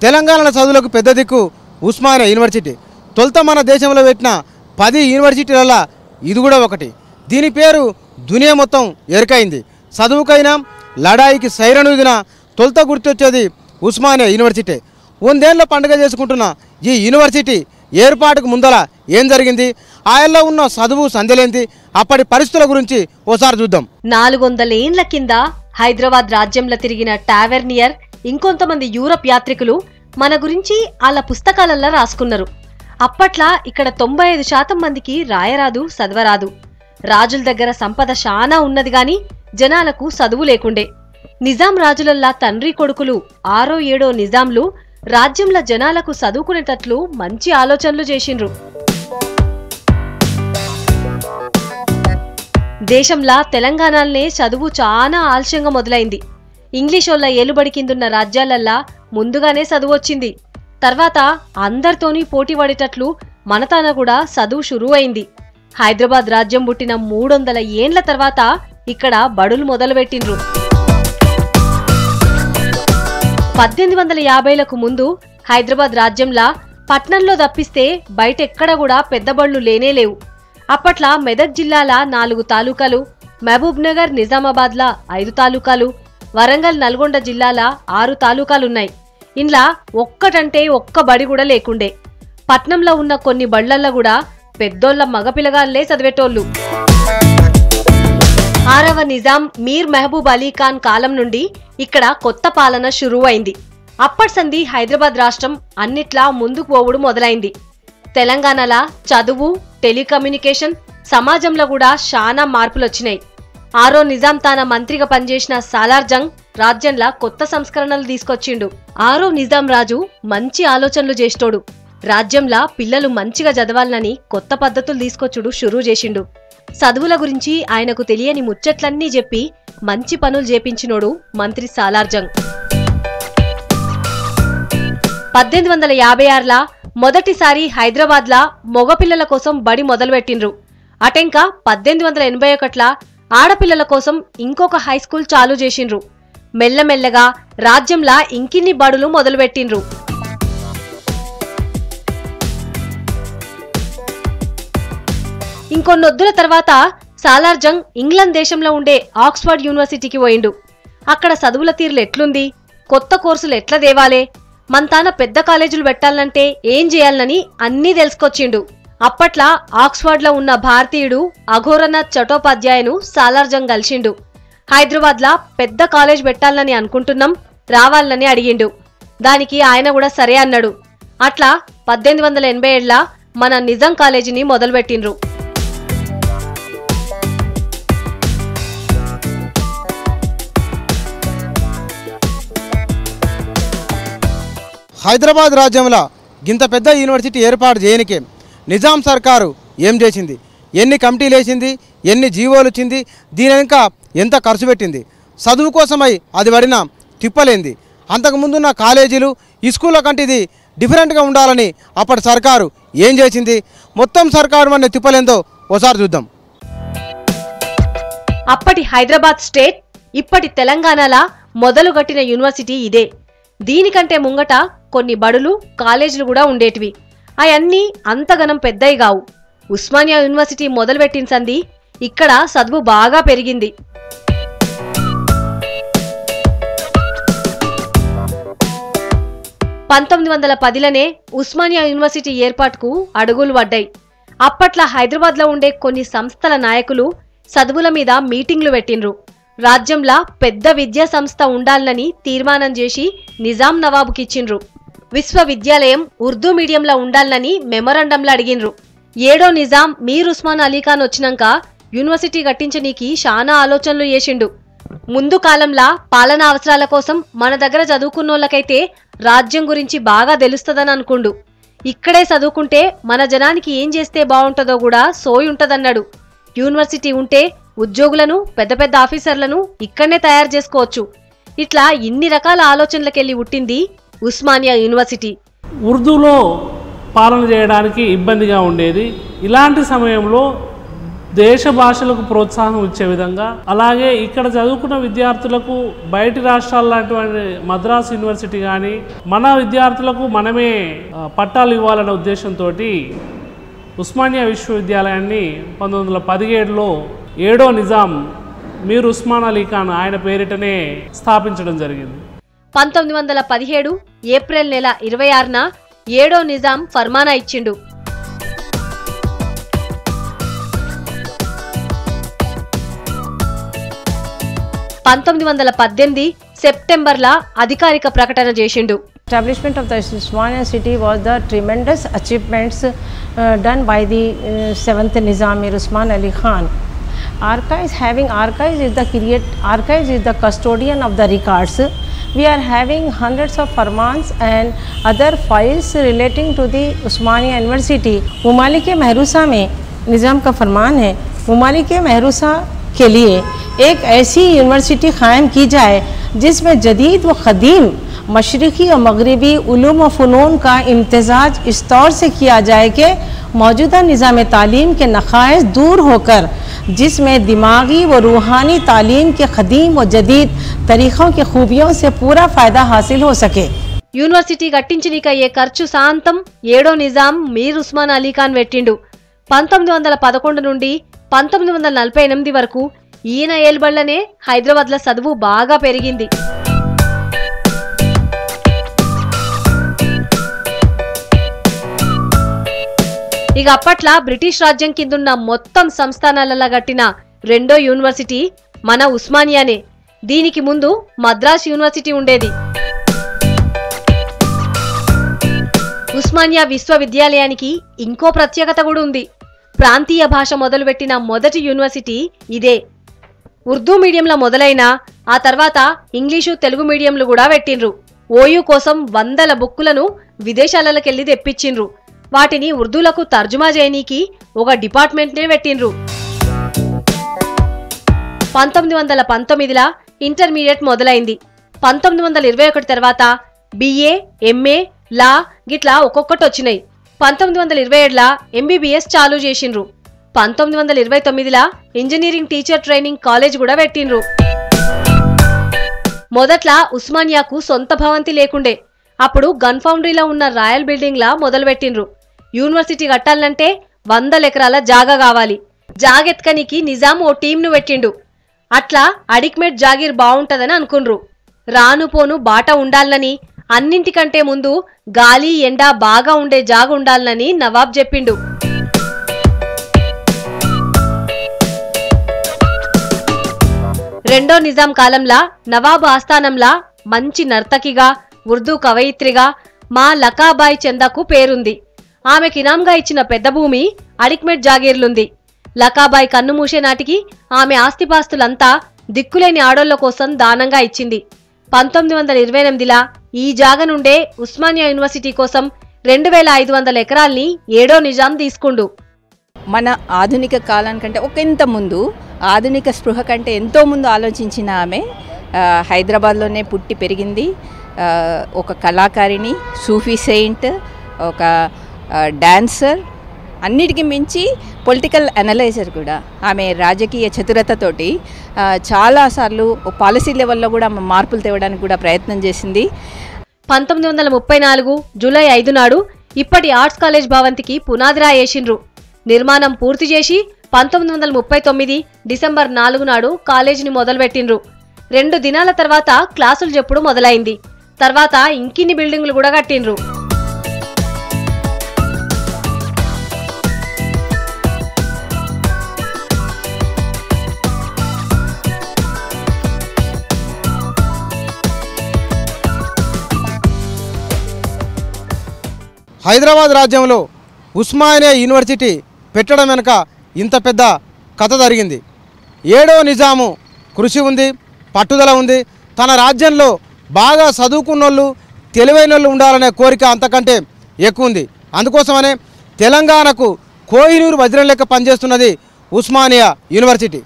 తెలంగాణ చదువులకు పెద్ద దిక్కు ఉస్మానియా యూనివర్సిటీ. తొలుత మన దేశంలో పెట్టిన 10 యూనివర్సిటీలలో ఇది కూడా ఒకటి. దీని పేరు దునియా మొత్తం ఎరుకైంది. చదువుకైనా లడాయికి సైరనుదిన తొలుత గుర్తొచ్చేది ఉస్మానియా యూనివర్సిటీ. 100 ఏళ్ల పండుగ చేసుకుంటున్న ఈ యూనివర్సిటీ ఏర్పాటుకు ముందల ఏం జరిగింది, ఆయల్లో ఉన్న చదువు సంధ్యలేంది, అప్పటి పరిస్థితుల గురించి ఓసారి చూద్దాం. 400 ఏండ్ల కింద హైదరాబాద్ రాజ్యంలో తిరిగిన టావెర్నియర్ ఇంకొంతమంది యూరప్ యాత్రికులు మన గురించి వాళ్ళ పుస్తకాలలో రాసుకున్నారు. అప్పట్లా ఇక్కడ 95% మందికి రాయరాదు చదవరాదు. రాజుల దగ్గర సంపద శానా ఉన్నది గాని జనాలకు చదువు లేకుండే. నిజాం రాజులల్లా తండ్రి కొడుకులు 6, 7 నిజాంలు రాజ్యంలో జనాలకు చదువుకునేటట్లు మంచి ఆలోచనలు చేసిండ్రు. దేశంలా తెలంగాణలనే చదువు చాలా ఆలస్యంగా మొదలైంది. ఇంగ్లీషోళ్ళ ఏలుబడి కిందున్న రాజ్యాలల్లా ముందుగానే చదువొచ్చింది. తర్వాత అందరితోని పోటీ పడేటట్లు మనతాన కూడా చదువు షురువైంది. హైదరాబాద్ రాజ్యం పుట్టిన 300 ఏండ్ల తర్వాత ఇక్కడ బడులు మొదలుపెట్టిండ్రు. 1850లకు ముందు హైదరాబాద్ రాజ్యంలా పట్నంలో తప్పిస్తే బయటెక్కడ కూడా పెద్ద బడులు లేనేలేవు. అప్పట్లా మెదక్ జిల్లాల 4 తాలూకాలు, మహబూబ్ నగర్ నిజామాబాద్లా 5 తాలూకాలు, వరంగల్ నల్గొండ జిల్లాల 6 తాలూకాలున్నాయి. ఇండ్లా ఒక్కటంటే ఒక్క బడి కూడా లేకుండే. పట్నంలో ఉన్న కొన్ని బళ్లల్లో కూడా పెద్దోళ్ల మగపిల్లగాళ్లే చదివేటోళ్లు. 6వ నిజాం మీర్ మహబూబ్ అలీ ఖాన్ కాలం నుండి ఇక్కడ కొత్త పాలన షురువైంది. అప్పటి సంది హైదరాబాద్ రాష్ట్రం అన్నిట్లా ముందుకు పోవుడు మొదలైంది. తెలంగాణలా చదువు, టెలికమ్యూనికేషన్, సమాజంలో కూడా శానా మార్పులొచ్చినాయి. 6వ నిజాం తాన మంత్రిగా పనిచేసిన సాలార్ జంగ్ రాజ్యంలా కొత్త సంస్కరణలు తీసుకొచ్చిండు. 6వ నిజాం రాజు మంచి ఆలోచనలు చేస్తోడు. రాజ్యంలా పిల్లలు మంచిగా చదవాలని కొత్త పద్ధతులు తీసుకొచ్చుడు షురూ చేసిండు. చదువుల గురించి ఆయనకు తెలియని ముచ్చట్లన్నీ చెప్పి మంచి పనులు చేపించినోడు మంత్రి సాలార్ జంగ్. 1856లా మొదటిసారి హైదరాబాద్లా మగపిల్లల కోసం బడి మొదలుపెట్టిండ్రు. అటెంక 1881లా ఆడపిల్లల కోసం ఇంకొక హైస్కూల్ చాలు చేసిండ్రు. మెల్లమెల్లగా రాజ్యంలా ఇంకిన్ని బడులు మొదలుపెట్టిండ్రు. ఇంకొన్నొద్దుల తర్వాత సాలార్ జంగ్ ఇంగ్లాండ్ దేశంలో ఉండే ఆక్స్ఫర్డ్ యూనివర్సిటీకి పోయిండు. అక్కడ చదువుల తీరులు ఎట్లుంది, కొత్త కోర్సులు ఎట్లా దేవాలే, మంతాన పెద్ద కాలేజీలు పెట్టాలంటే ఏం చేయాలని అన్నీ తెలుసుకొచ్చిండు. అప్పట్లా ఆక్స్ఫర్డ్లో ఉన్న భారతీయుడు అఘోరనాథ్ చటోపాధ్యాయను సాలార్ జంగ్ కలిసిండు. హైదరాబాద్లా పెద్ద కాలేజ్ పెట్టాలని అనుకుంటున్నాం, రావాలని అడిగిండు. దానికి ఆయన కూడా సరే అన్నాడు. అట్లా 1887లా మన నిజాం కాలేజీని మొదలుపెట్టిండ్రు. హైదరాబాద్ రాజ్యంలో గింత పెద్ద యూనివర్సిటీ ఏర్పాటు చేయనికే నిజాం సర్కారు ఏం చేసింది, ఎన్ని కమిటీలు వేసింది, ఎన్ని జీవోలు ఇచ్చింది, దీని వెనుక ఎంత ఖర్చు పెట్టింది, చదువు కోసమై అది పడిన తిప్పలేంది, అంతకుముందున్న కాలేజీలు ఈ స్కూళ్ళ కంటే ఇది డిఫరెంట్గా ఉండాలని అప్పటి సర్కారు ఏం చేసింది, మొత్తం సర్కారు అనే తిప్పలేందో ఓసారి చూద్దాం. అప్పటి హైదరాబాద్ స్టేట్ ఇప్పటి తెలంగాణలా మొదలుగట్టిన యూనివర్సిటీ ఇదే. దీనికంటే ముంగట కొన్ని బడులు, కాలేజీలు కూడా ఉండేటివి. అవన్నీ అంతగనం పెద్దయి కావు. ఉస్మానియా యూనివర్సిటీ మొదలుపెట్టిన సంది ఇక్కడ చదువు బాగా పెరిగింది. 1910లోనే ఉస్మానియా యూనివర్సిటీ ఏర్పాటుకు అడుగులు పడ్డాయి. అప్పట్లా హైదరాబాద్లో ఉండే కొన్ని సంస్థల నాయకులు చదువుల మీద మీటింగ్లు పెట్టిండ్రు. రాజ్యంలా పెద్ద విద్యా సంస్థ ఉండాలని తీర్మానం చేసి నిజాం నవాబుకిచ్చిండ్రు. విశ్వవిద్యాలయం ఉర్దూ మీడియంలో ఉండాలని మెమొరండంలో అడిగిండ్రు. 7వ నిజాం మీర్ ఉస్మాన్ అలీ ఖాన్ వచ్చినాక యూనివర్సిటీ కట్టించనీకి శానా ఆలోచనలు చేసిండు. ముందు కాలంలా పాలనా అవసరాల కోసం మన దగ్గర చదువుకున్నోళ్ళకైతే రాజ్యం గురించి బాగా తెలుస్తుందని అనుకుండు. ఇక్కడే చదువుకుంటే మన జనానికి ఏం చేస్తే బాగుంటుందో కూడా సోయి ఉంటదన్నాడు. యూనివర్సిటీ ఉంటే ఉద్యోగులను, పెద్ద పెద్ద ఆఫీసర్లను ఇక్కడనే తయారు చేసుకోవచ్చు. ఇట్లా ఇన్ని రకాల ఆలోచనలకెళ్ళి పుట్టింది ఉస్మానియా యూనివర్సిటీ. ఉర్దూలో పాలన చేయడానికి ఇబ్బందిగా ఉండేది. ఇలాంటి సమయంలో దేశ భాషలకు ప్రోత్సాహం ఇచ్చే విధంగా, అలాగే ఇక్కడ చదువుకున్న విద్యార్థులకు బయటి రాష్ట్రాల లాంటి మద్రాస్ యూనివర్సిటీ కానీ మన విద్యార్థులకు మనమే పట్టాలు ఇవ్వాలనే ఉద్దేశంతో ఉస్మానియా విశ్వవిద్యాలయాన్ని 1917లో 7వ నిజాం మీర్ ఉస్మాన్ అలీ ఖాన్ ఆయన పేరిటనే స్థాపించడం జరిగింది. 1917 ఏప్రిల్ నెల 26న 7వ నిజాం ఫర్మానా ఇచ్చిండు. 1918 సెప్టెంబర్లో అధికారిక ప్రకటన చేసిండు. Establishment of the Usmania city was the tremendous achievements done by the 7th Nizam Mir Usman Ali Khan. Archives is the custodian of the records. We are having hundreds of farmans and other files relating to the Usmania University. मुमालिक महरूसा में निज़ाम का फरमान है, मुमालिक महरूसा के लिए एक ऐसी university कायम की जाए जिसमें जदीद व क़दीम मशरक़ी और मगरबी उलूम व फ़नून का इम्तिज़ाज इस तौर से किया जाए कि मौजूदा निज़ाम तालीम के नक़ाइस दूर होकर जिसमें दिमागी व रूहानी तालीम के क़दीम व जदीद तरीक़ों की खूबियों से पूरा फ़ायदा हासिल हो सके. యూనివర్సిటీ కట్టించనీకయ్యే ఖర్చు శాంతం 7వ నిజాం మీర్ ఉస్మాన్ అలీ ఖాన్ పెట్టిండు. 1911 నుండి 1948 వరకు ఈయన ఏల్బళ్లనే హైదరాబాద్లో చదువు బాగా పెరిగింది. ఇక అప్పట్లా బ్రిటిష్ రాజ్యం కిందున్న మొత్తం సంస్థానాలలో కట్టిన రెండో యూనివర్సిటీ మన ఉస్మానియానే. దీనికి ముందు మద్రాస్ యూనివర్సిటీ ఉండేది. ఉస్మానియా విశ్వవిద్యాలయానికి ఇంకో ప్రత్యేకత కూడా ఉంది. ప్రాంతీయ భాష మొదలుపెట్టిన మొదటి యూనివర్సిటీ ఇదే. ఉర్దూ మీడియంలో మొదలైన ఆ తర్వాత ఇంగ్లీషు తెలుగు మీడియంలు కూడా పెట్టిండ్రు. ఓయూ కోసం 100 బుక్కులను విదేశాలకెళ్లి తెప్పించిండ్రు. వాటిని ఉర్దూలకు తర్జుమా చేయనీకి ఒక డిపార్ట్మెంట్నే పెట్టిండ్రు. 1919లో ఇంటర్మీడియట్ మొదలైంది. 1921 తర్వాత బిఏ, ఎంఏ, లా గిట్లా ఒక్కొక్కటి వచ్చినాయి. 1927లో ఎంబీబీఎస్ చాలూ చేసిండ్రు. 1929లో ఇంజనీరింగ్ టీచర్ ట్రైనింగ్ కాలేజ్ కూడా పెట్టిండ్రు. మొదట్లా ఉస్మానియాకు సొంత భవంతి లేకుండే. అప్పుడు గన్ ఫౌండరీలో ఉన్న రాయల్ బిల్డింగ్లా మొదలుపెట్టిండ్రు. యూనివర్సిటీ కట్టాలంటే 100 ఎకరాల జాగా కావాలి. జాగెత్కనికి నిజాం ఓ టీంను పెట్టిండు. అట్లా అడిక్మేట్ జాగీర్ బాగుంటదని అనుకుండ్రు. రాను పోను బాట ఉండాలని, అన్నింటికంటే ముందు గాలి ఎండ బాగా ఉండే జాగ ఉండాలని నవాబ్ చెప్పిండు. రెండో నిజాం కాలంలా నవాబ్ ఆస్థానంలా మంచి నర్తకిగా, ఉర్దూ కవయిత్రిగా మా లకాబాయ్ చందాకు పేరుంది. ఆమెకి ఇనాంగా ఇచ్చిన పెద్ద భూమి అడిక్మేట్ జాగీర్లుంది. లకాబాయ్ కన్ను మూసే నాటికి ఆమె ఆస్తిపాస్తులంతా దిక్కులేని ఆడోళ్ల కోసం దానంగా ఇచ్చింది. 1928లో ఈ జాగ నుండే ఉస్మానియా యూనివర్సిటీ కోసం 2500 ఎకరాల్ని 7వ నిజాం తీసుకుండు. మన ఆధునిక కాలానికంటే ఒకంత ముందు, ఆధునిక స్పృహ కంటే ఎంతో ముందు ఆలోచించిన ఆమె హైదరాబాద్లోనే పుట్టి పెరిగింది. ఒక కళాకారిణి, సూఫీ సెయింట్, ఒక డాన్సర్, అన్నిటికీ మించి పొలిటికల్ అనలైజర్ కూడా. ఆమె రాజకీయ చతురతతోటి చాలాసార్లు పాలసీ లెవెల్లో కూడా మార్పులు తేవడానికి కూడా ప్రయత్నం చేసింది. 1934 జూలై 5 నాడు ఇప్పటి ఆర్ట్స్ కాలేజ్ భవంతికి పునాదిరా వేసిండ్రు. నిర్మాణం పూర్తి చేసి 1939 డిసెంబర్ 4 నాడు కాలేజీని మొదలుపెట్టిండ్రు. 2 దినాల తర్వాత క్లాసులు చెప్పుడు మొదలైంది. తర్వాత ఇంకిన్ని బిల్డింగులు కూడా కట్టిండ్రు. హైదరాబాద్ రాజ్యంలో ఉస్మానియా యూనివర్సిటీ పెట్టడం వెనుక ఇంత పెద్ద కథ జరిగింది. 7వ నిజాము కృషి ఉంది, పట్టుదల ఉంది. తన రాజ్యంలో బాగా చదువుకున్నోళ్ళు, తెలివైనోళ్ళు ఉండాలనే కోరిక అంతకంటే ఎక్కువ ఉంది. అందుకోసమనే తెలంగాణకు కోహినూరు వజ్రం లెక్క పనిచేస్తున్నది ఉస్మానియా యూనివర్సిటీ.